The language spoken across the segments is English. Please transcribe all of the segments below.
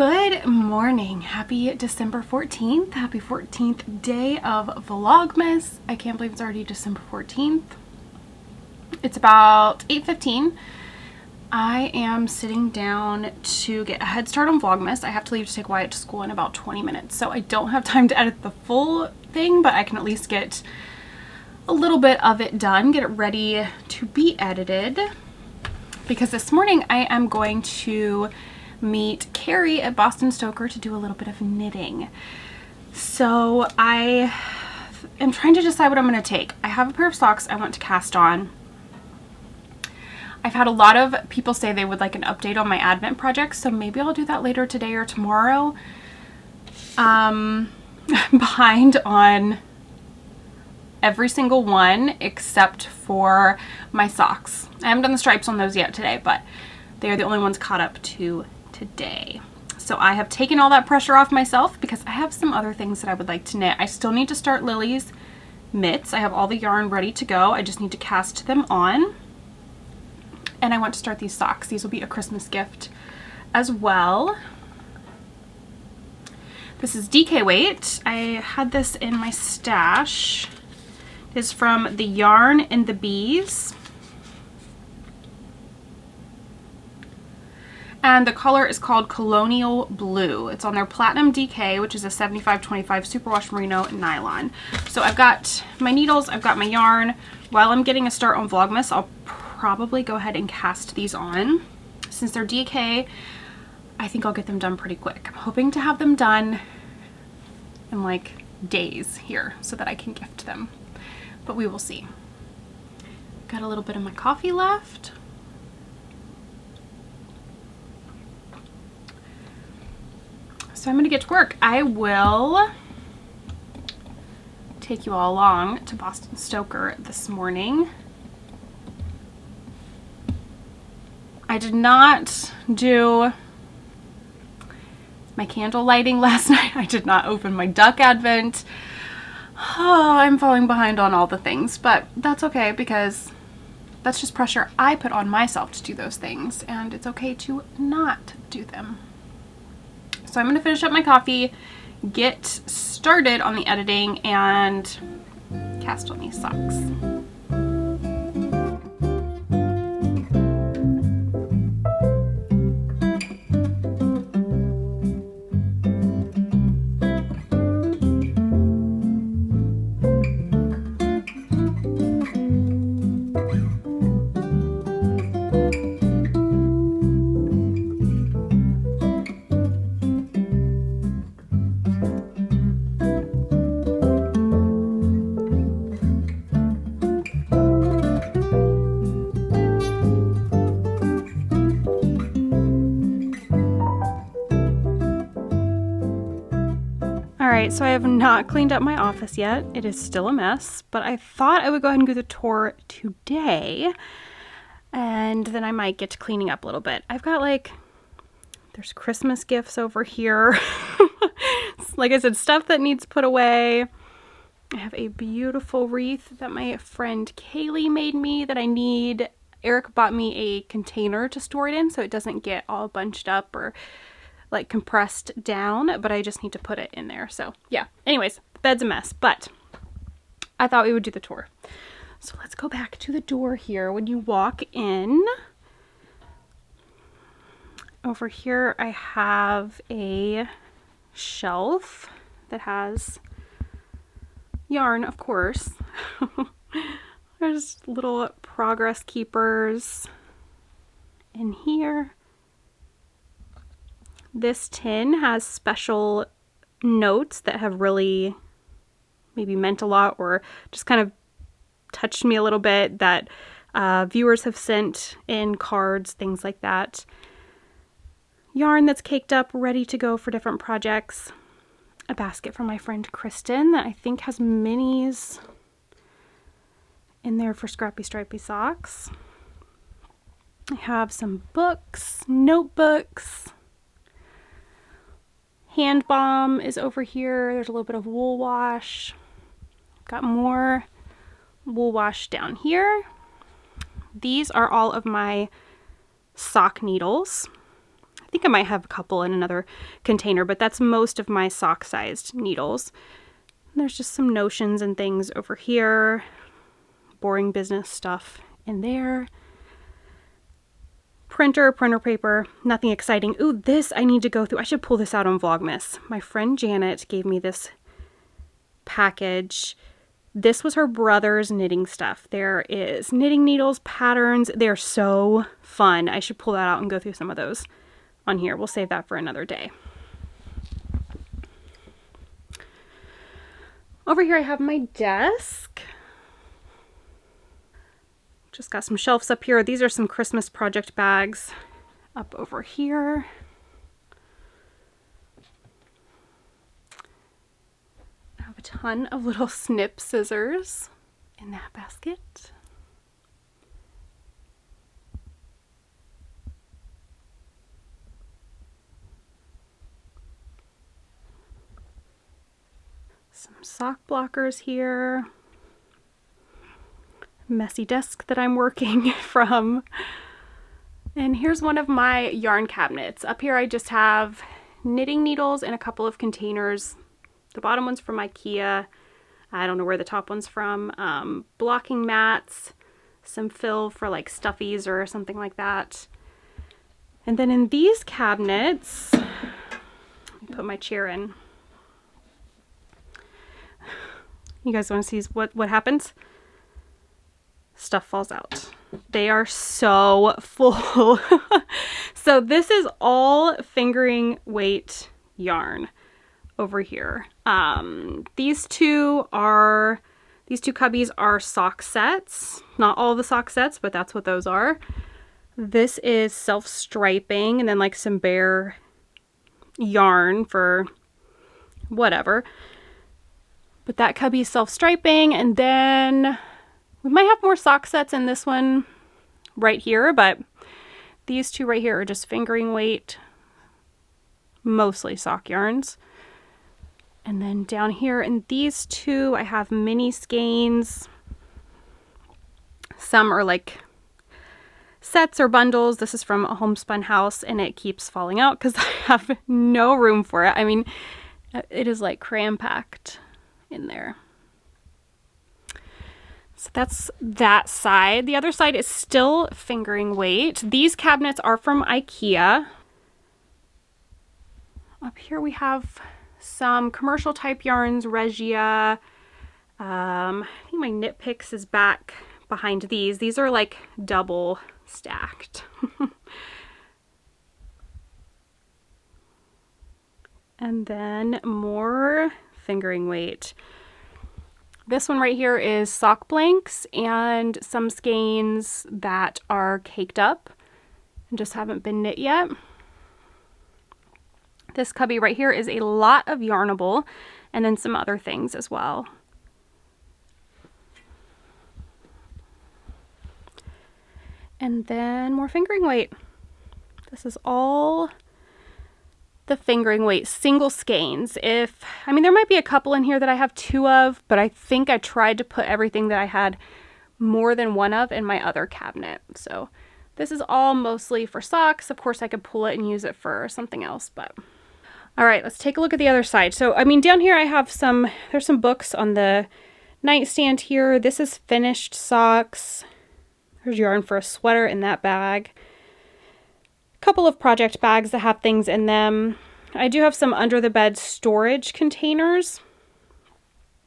Good morning. Happy December 14th. Happy 14th day of Vlogmas. I can't believe it's already December 14th. It's about 8:15. I am sitting down to get a head start on Vlogmas. I have to leave to take Wyatt to school in about 20 minutes, so I don't have time to edit the full thing, but I can at least get a little bit of it done, get it ready to be edited, because this morning I am going to meet Carrie at Boston Stoker to do a little bit of knitting. So I am trying to decide what I'm going to take. I have a pair of socks I want to cast on. I've had a lot of people say they would like an update on my Advent projects, so maybe I'll do that later today or tomorrow. I'm behind on every single one except for my socks. I haven't done the stripes on those yet today, but they are the only ones caught up to today. So I have taken all that pressure off myself because I have some other things that I would like to knit. I still need to start Lily's mitts. I have all the yarn ready to go. I just need to cast them on. And I want to start these socks. These will be a Christmas gift as well. This is DK weight. I had this in my stash. It is from the Yarn and the Bees. And the color is called Colonial Blue. It's on their Platinum DK, which is a 75/25 superwash merino nylon. So I've got my needles, I've got my yarn. While I'm getting a start on Vlogmas, I'll probably go ahead and cast these on. Since they're DK, I think I'll get them done pretty quick. I'm hoping to have them done in like days here so that I can gift them. But we will see. Got a little bit of my coffee left. So I'm going to get to work. I will take you all along to Boston Stoker this morning. I did not do my candle lighting last night. I did not open my duck advent. Oh, I'm falling behind on all the things, but that's okay because that's just pressure I put on myself to do those things, and it's okay to not do them. So I'm going to finish up my coffee, get started on the editing, and cast on these socks. Alright, so I have not cleaned up my office yet. It is still a mess, but I thought I would go ahead and do the tour today, and then I might get to cleaning up a little bit. I've got there's Christmas gifts over here. Like I said, stuff that needs put away. I have a beautiful wreath that my friend Kaylee made me that I need. Eric bought me a container to store it in so it doesn't get all bunched up or compressed down, but I just need to put it in there. So yeah, anyways, the bed's a mess, but I thought we would do the tour. So let's go back to the door here. When you walk in, over here I have a shelf that has yarn, of course. There's little progress keepers in here. This tin has special notes that have really maybe meant a lot or just kind of touched me a little bit that viewers have sent in cards, things like that. Yarn that's caked up, ready to go for different projects. A basket from my friend Kristen that I think has minis in there for scrappy stripy socks. I have some books, notebooks. Hand balm is over here. There's a little bit of wool wash. Got more wool wash down here. These are all of my sock needles. think I might have a couple in another container, but that's most of my sock-sized needles. And there's just some notions and things over here. Boring business stuff in there. Printer paper, nothing exciting. Ooh, this I need to go through. I should pull this out on Vlogmas. My friend Janet gave me this package. This was her brother's knitting stuff. There is knitting needles, patterns. They're so fun. I should pull that out and go through some of those on here. We'll save that for another day. Over here I have my desk. Just got some shelves up here. These are some Christmas project bags up over here. I have a ton of little snip scissors in that basket. Some sock blockers here. Messy desk that I'm working from. And here's one of my yarn cabinets. Up here I just have knitting needles in a couple of containers. The bottom one's from IKEA. I don't know where the top one's from. Blocking mats, some fill for like stuffies or something like that. And then in these cabinets, let me put my chair in. You guys want to see what happens? Stuff falls out. They are so full. So this is all fingering weight yarn over here. These two cubbies are sock sets. Not all the sock sets, but that's what those are. This is self-striping and then like some bare yarn for whatever. But that cubby is self-striping, and then we might have more sock sets in this one right here, but these two right here are just fingering weight, mostly sock yarns. And then down here in these two, I have mini skeins. Some are like sets or bundles. This is from a homespun house, and it keeps falling out because I have no room for it. I mean, it is like cram-packed in there. So that's that side. The other side is still fingering weight. These cabinets are from IKEA. Up here we have some commercial type yarns, Regia. I think my knit picks is back behind these. These are like double stacked. And then more fingering weight. This one right here is sock blanks and some skeins that are caked up and just haven't been knit yet. This cubby right here is a lot of yarnable and then some other things as well. And then more fingering weight. This is all the fingering weight single skeins. I mean, there might be a couple in here that I have two of, but I think I tried to put everything that I had more than one of in my other cabinet. So this is all mostly for socks. Of course I could pull it and use it for something else, but all right, let's take a look at the other side. So I mean, down here I have there's some books on the nightstand here. This is finished socks. There's yarn for a sweater in that bag. Couple of project bags that have things in them. I do have some under the bed storage containers.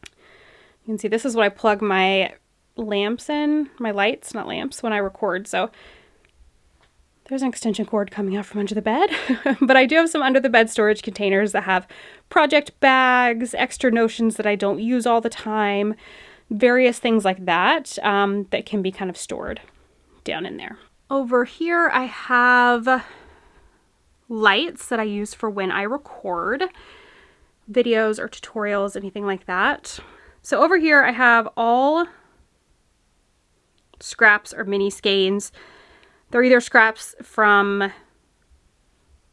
You can see this is what I plug my lamps in, my lights, not lamps, when I record. So there's an extension cord coming out from under the bed. But I do have some under the bed storage containers that have project bags, extra notions that I don't use all the time, various things like that that can be kind of stored down in there. Over here I have lights that I use for when I record videos or tutorials, anything like that. So over here I have all scraps or mini skeins. They're either scraps from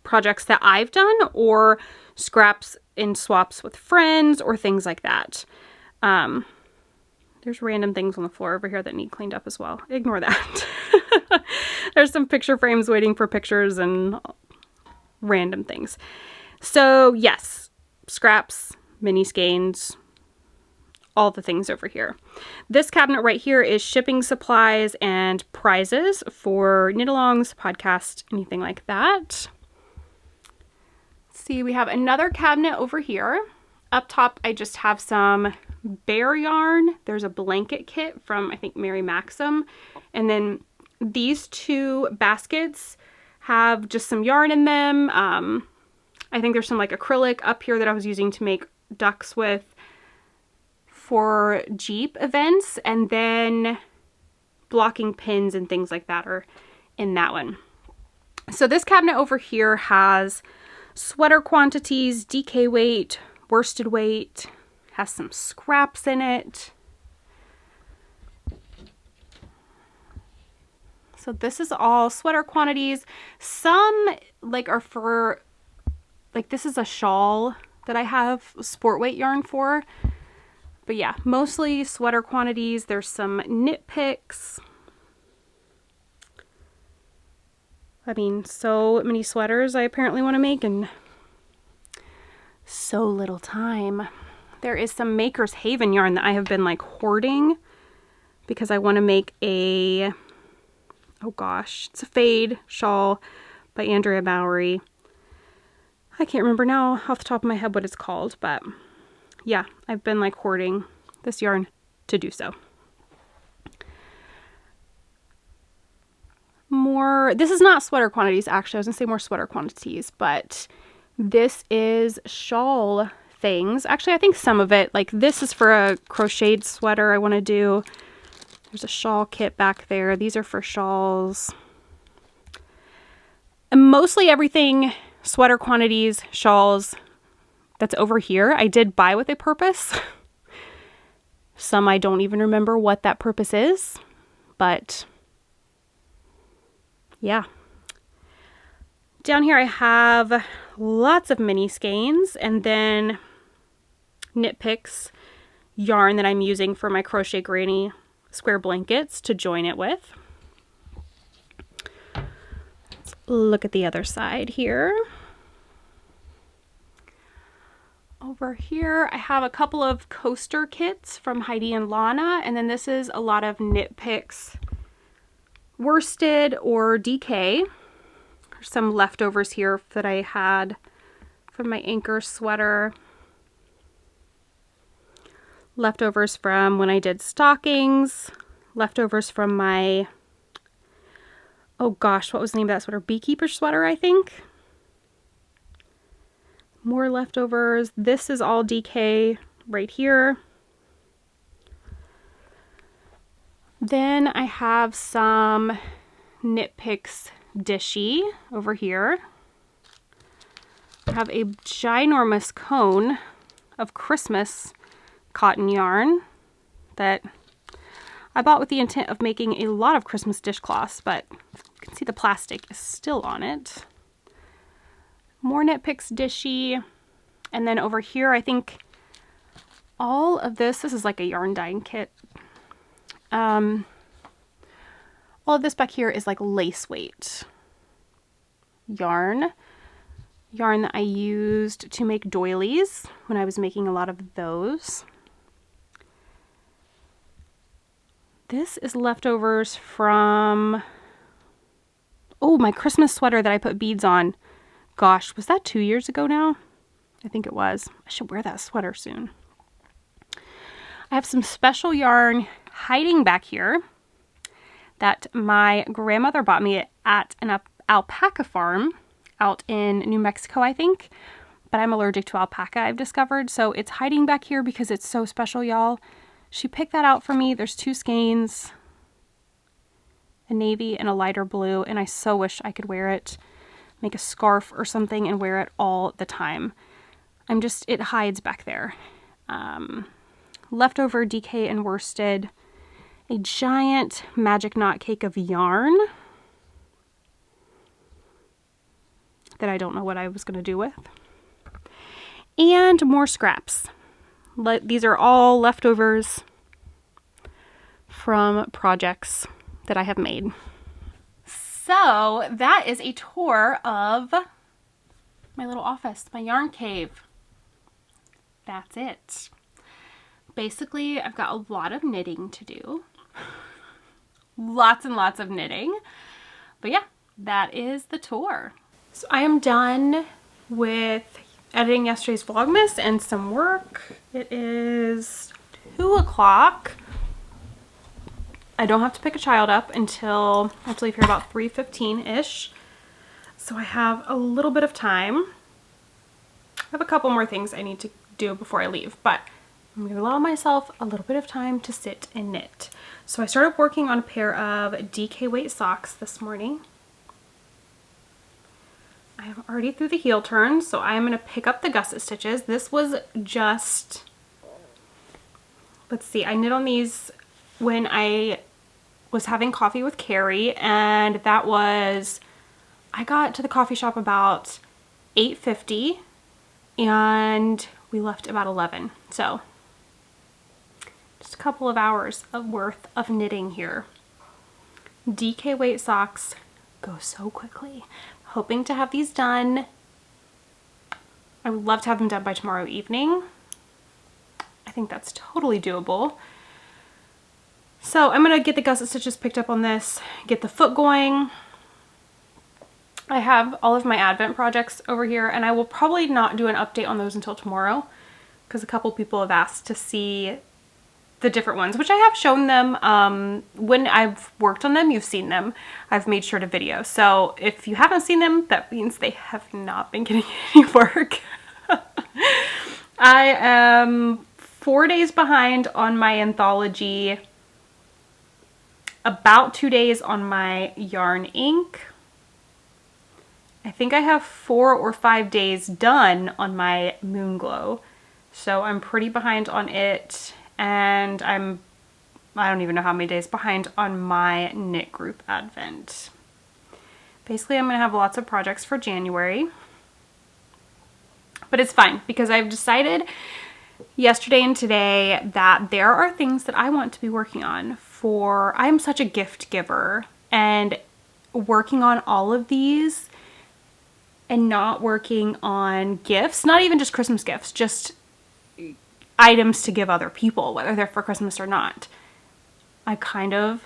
projects that I've done or scraps in swaps with friends or things like that. There's random things on the floor over here that need cleaned up as well. Ignore that. There's some picture frames waiting for pictures and random things. So yes, scraps, mini skeins, all the things over here. This cabinet right here is shipping supplies and prizes for knit-alongs, podcast, anything like that. See, we have another cabinet over here. Up top, I just have some bear yarn. There's a blanket kit from, I think, Mary Maxim. And then these two baskets have just some yarn in them. I think there's some like acrylic up here that I was using to make ducks with for Jeep events. And then blocking pins and things like that are in that one. So this cabinet over here has sweater quantities, DK weight, worsted weight, has some scraps in it. So this is all sweater quantities. Some like are for, like this is a shawl that I have sport weight yarn for. But yeah, mostly sweater quantities. There's some knit picks. I mean, so many sweaters I apparently want to make in so little time. There is some Maker's Haven yarn that I have been like hoarding because I want to make a, oh gosh, it's a fade shawl by Andrea Bowery. I can't remember now off the top of my head what it's called, but yeah, I've been like hoarding this yarn to do so. More, this is not sweater quantities actually, I was gonna say more sweater quantities, but this is shawl things. Actually, I think some of it, like this is for a crocheted sweater I want to do. There's a shawl kit back there. These are for shawls. And mostly everything, sweater quantities, shawls, that's over here, I did buy with a purpose. Some I don't even remember what that purpose is, but yeah. Down here I have lots of mini skeins and then knit picks yarn that I'm using for my Crochet Granny square blankets to join it with. Let's look at the other side here. Over here I have a couple of coaster kits from Heidi and Lana, and then this is a lot of knit picks, worsted or DK. There's some leftovers here that I had from my Anchor sweater. Leftovers from when I did stockings. Leftovers from my, oh gosh, what was the name of that sweater? Beekeeper sweater, I think. More leftovers. This is all DK right here. Then I have some knit picks dishy over here. I have a ginormous cone of Christmas cotton yarn that I bought with the intent of making a lot of Christmas dishcloths, but you can see the plastic is still on it. More knit picks dishy. And then over here, I think all of this is like a yarn dyeing kit. All of this back here is like lace weight yarn that I used to make doilies when I was making a lot of those. This is leftovers from, oh, my Christmas sweater that I put beads on. Gosh, was that 2 years ago now? I think it was. I should wear that sweater soon. I have some special yarn hiding back here that my grandmother bought me at an alpaca farm out in New Mexico, I think. But I'm allergic to alpaca, I've discovered. So it's hiding back here because it's so special, y'all. She picked that out for me. There's two skeins, a navy and a lighter blue. And I so wish I could wear it, make a scarf or something and wear it all the time. It hides back there. Leftover DK and worsted. A giant magic knot cake of yarn that I don't know what I was going to do with. And more scraps. These are all leftovers from projects that I have made. So that is a tour of my little office, my yarn cave. That's it. Basically, I've got a lot of knitting to do. Lots and lots of knitting. But yeah, that is the tour. So I am done with editing yesterday's Vlogmas and some work. It is 2 o'clock. I don't have to pick a child up until I have to leave here about 3:15-ish. So I have a little bit of time. I have a couple more things I need to do before I leave, but I'm going to allow myself a little bit of time to sit and knit. So I started working on a pair of DK weight socks this morning. I am already through the heel turn, so I'm going to pick up the gusset stitches. This was just, let's see, I knit on these when I was having coffee with Carrie, and that was, I got to the coffee shop about 8:50 and we left about 11. So just a couple of hours worth of knitting here. DK weight socks go so quickly. Hoping to have these done. I would love to have them done by tomorrow evening. I think that's totally doable. So I'm gonna get the gusset stitches picked up on this, get the foot going. I have all of my Advent projects over here, and I will probably not do an update on those until tomorrow because a couple people have asked to see the different ones, which I have shown them. When I've worked on them, you've seen them. I've made sure to video. So if you haven't seen them, that means they have not been getting any work. I am 4 days behind on my anthology, about 2 days on my yarn ink. I think I have 4 or 5 days done on my Moon Glow. So I'm pretty behind on it. And I don't even know how many days behind on my knit group Advent. Basically, I'm going to have lots of projects for January. But it's fine because I've decided yesterday and today that there are things that I want to be working on for, I'm such a gift giver, and working on all of these and not working on gifts, not even just Christmas gifts, just items to give other people, whether they're for Christmas or not. I kind of,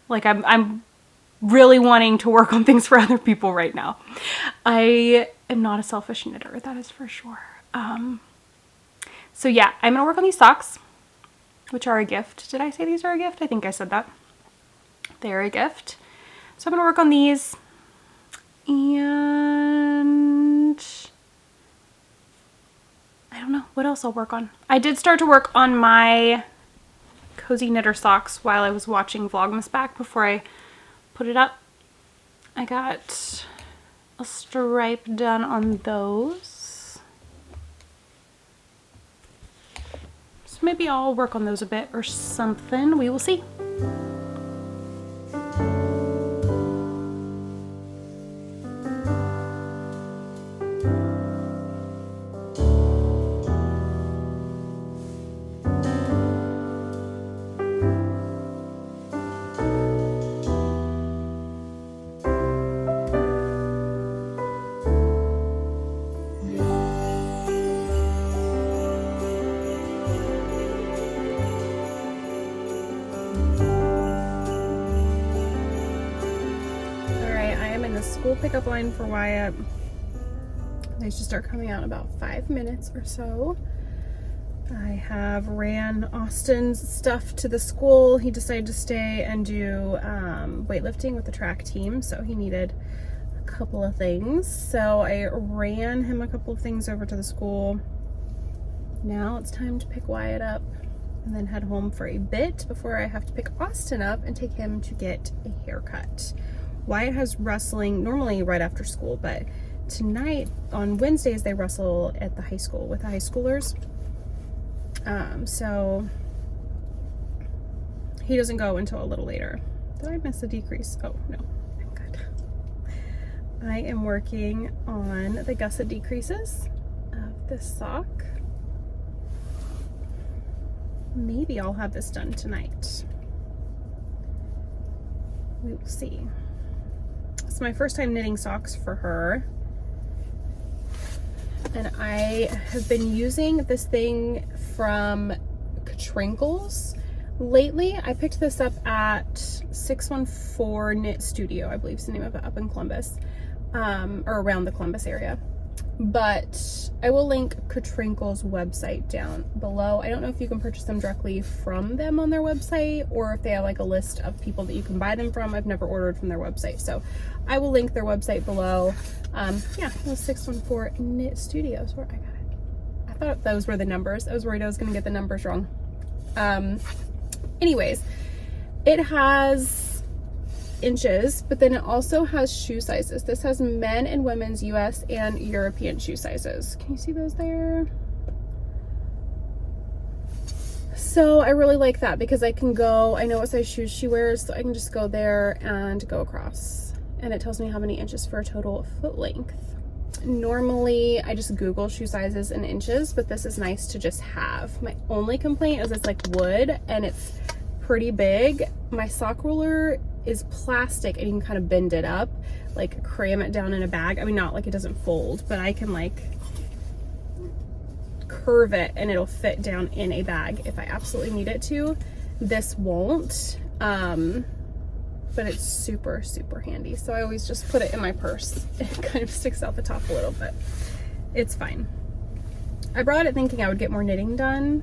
like, I'm really wanting to work on things for other people right now. I am not a selfish knitter, that is for sure. So yeah, I'm gonna work on these socks, which are a gift. Did I say these are a gift? I think I said that. They're a gift. So I'm gonna work on these, and I don't know what else I'll work on. I did start to work on my cozy knitter socks while I was watching Vlogmas back before I put it up. I got a stripe done on those. So maybe I'll work on those a bit or something. We will see. School pickup line for Wyatt. They should start coming out in about 5 minutes or so. I have ran Austin's stuff to the school. He decided to stay and do weightlifting with the track team, so he needed a couple of things. So I ran him a couple of things over to the school. Now it's time to pick Wyatt up and then head home for a bit before I have to pick Austin up and take him to get a haircut. Wyatt has wrestling normally right after school, but tonight on Wednesdays they wrestle at the high school with the high schoolers. So he doesn't go until a little later. Did I miss a decrease? Oh no, I'm good. I am working on the gusset decreases of this sock. Maybe I'll have this done tonight. We will see. It's my first time knitting socks for her. and I have been using this thing from Katrinkles lately. I picked this up at 614 Knit Studio, I believe is the name of it, up in Columbus, or around the Columbus area. But I will link Katrinkles' website down below. I don't know if you can purchase them directly from them on their website or if they have like a list of people that you can buy them from. I've never ordered from their website, so I will link their website below. Yeah, it was 614 Knit Studios where I got it. I thought those were the numbers. I was worried I was gonna get the numbers wrong. Anyways, it has inches, but then it also has shoe sizes. This has men and women's US and European shoe sizes. Can you see those there? So I really like that because I can go, I know what size shoes she wears, so I can just go there and go across. And it tells me how many inches for a total foot length. Normally I just Google shoe sizes in inches, but this is nice to just have. My only complaint is it's like wood and it's pretty big. My sock roller is plastic and you can kind of bend it up, like cram it down in a bag. I mean, not like it doesn't fold, but I can like curve it and it'll fit down in a bag if I absolutely need it to. This won't, but it's super, super handy. So I always just put it in my purse. It kind of sticks out the top a little, but it's fine. I brought it thinking I would get more knitting done,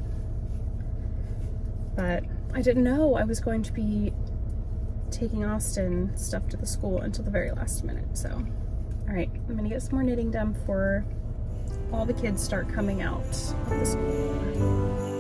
but I didn't know I was going to be taking Austin stuff to the school until the very last minute. So, all right, I'm gonna get some more knitting done before all the kids start coming out of the school.